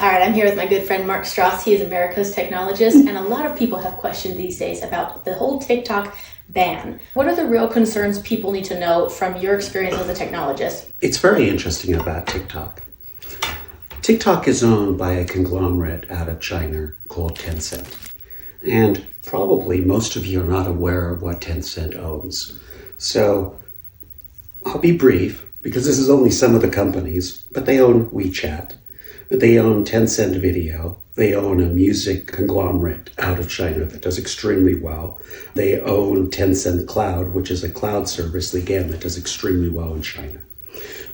All right, I'm here with my good friend Mark Stross. He is America's technologist, and a lot of people have questioned these days about the whole TikTok ban. What are the real concerns people need to know from your experience as a technologist? It's very interesting about TikTok. TikTok is owned by a conglomerate out of China called Tencent. And probably most of you are not aware of what Tencent owns. So I'll be brief because this is only some of the companies, but they own WeChat. They own Tencent Video. They own a music conglomerate out of China that does extremely well. They own Tencent Cloud, which is a cloud service, again, that does extremely well in China.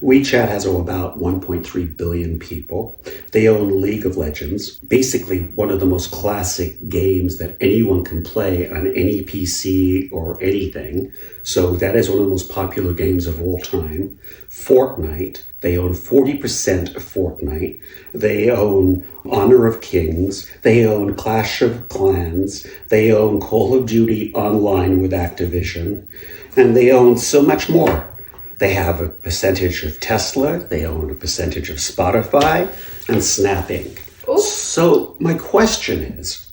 WeChat has about 1.3 billion people. They own League of Legends, basically one of the most classic games that anyone can play on any PC or anything. So that is one of the most popular games of all time. Fortnite, they own 40% of Fortnite. They own Honor of Kings. They own Clash of Clans. They own Call of Duty Online with Activision. And they own so much more. They have a percentage of Tesla, they own a percentage of Spotify, and Snap Inc. Ooh. So my question is,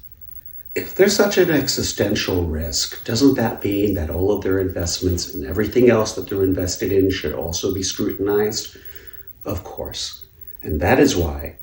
if there's such an existential risk, doesn't that mean that all of their investments and everything else that they're invested in should also be scrutinized? Of course. And that is why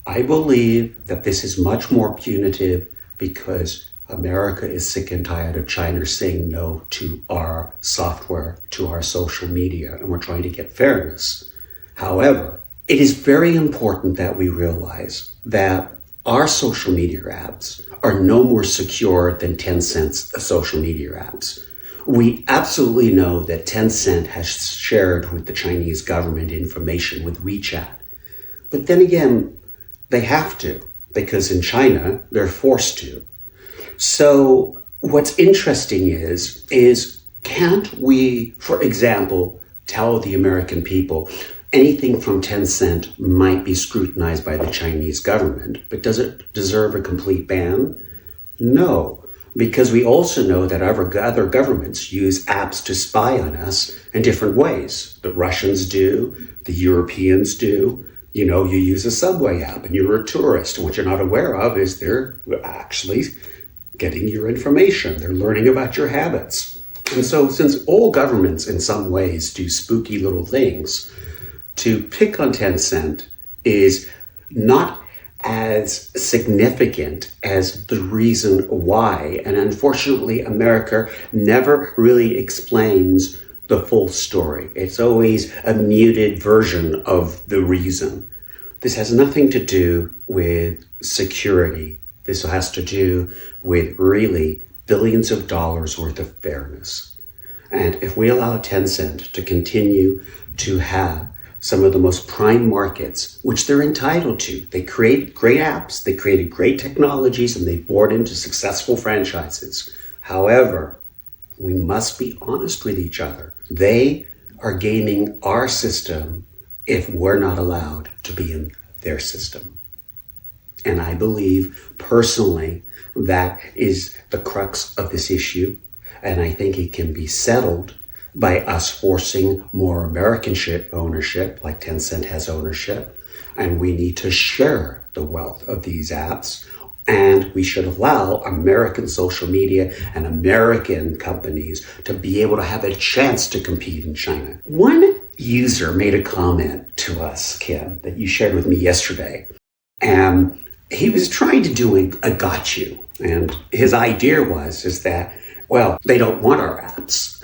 I believe that this is much more punitive, because America is sick and tired of China saying no to our software, to our social media, and we're trying to get fairness. However, it is very important that we realize that our social media apps are no more secure than Tencent's social media apps. We absolutely know that Tencent has shared with the Chinese government information with WeChat. But then again, they have to, because in China, they're forced to. So what's interesting is can't we, for example, tell the American people anything from Tencent might be scrutinized by the Chinese government, but does it deserve a complete ban? No, because we also know that other governments use apps to spy on us in different ways. The Russians do, the Europeans do. You know, you use a subway app and you're a tourist, and what you're not aware of is they're actually getting your information. They're learning about your habits. And so since all governments in some ways do spooky little things, to pick on Tencent is not as significant as the reason why. And unfortunately, America never really explains the full story. It's always a muted version of the reason. This has nothing to do with security. This has to do with really billions of dollars worth of fairness. And if we allow Tencent to continue to have some of the most prime markets, which they're entitled to, they create great apps, they created great technologies, and they bored into successful franchises. However, we must be honest with each other. They are gaming our system if we're not allowed to be in their system. And I believe personally that is the crux of this issue. And I think it can be settled by us forcing more American ownership, like Tencent has ownership. And we need to share the wealth of these apps. And we should allow American social media and American companies to be able to have a chance to compete in China. One user made a comment to us, Kim, that you shared with me yesterday. And he was trying to do a got you. And his idea is that, well, they don't want our apps.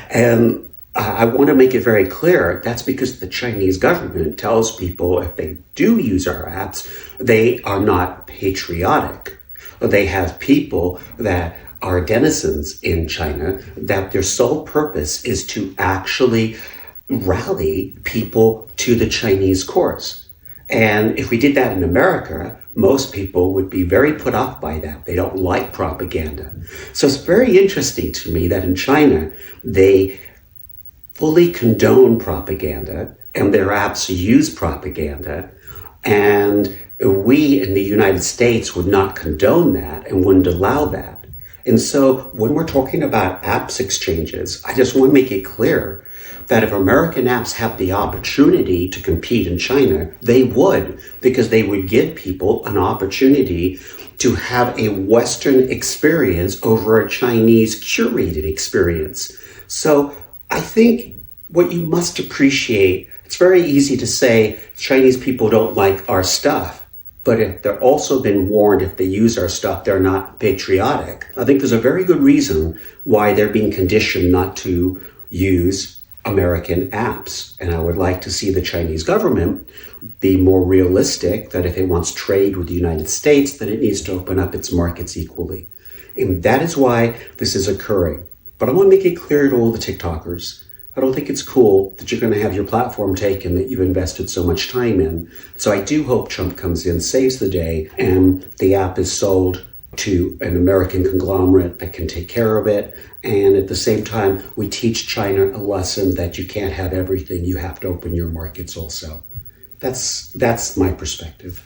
And I want to make it very clear, that's because the Chinese government tells people if they do use our apps, they are not patriotic. They have people that are denizens in China that their sole purpose is to actually rally people to the Chinese cause. And if we did that in America, most people would be very put off by that. They don't like propaganda. So it's very interesting to me that in China, they fully condone propaganda and their apps use propaganda. And we in the United States would not condone that and wouldn't allow that. And so when we're talking about apps exchanges, I just want to make it clear that if American apps have the opportunity to compete in China, they would, because they would give people an opportunity to have a Western experience over a Chinese curated experience. So I think what you must appreciate, it's very easy to say Chinese people don't like our stuff. But if they're also been warned if they use our stuff, they're not patriotic. I think there's a very good reason why they're being conditioned not to use American apps. And I would like to see the Chinese government be more realistic that if it wants trade with the United States, then it needs to open up its markets equally. And that is why this is occurring. But I want to make it clear to all the TikTokers, I don't think it's cool that you're going to have your platform taken that you've invested so much time in. So I do hope Trump comes in, saves the day, and the app is sold to an American conglomerate that can take care of it. And at the same time, we teach China a lesson that you can't have everything. You have to open your markets also. That's my perspective.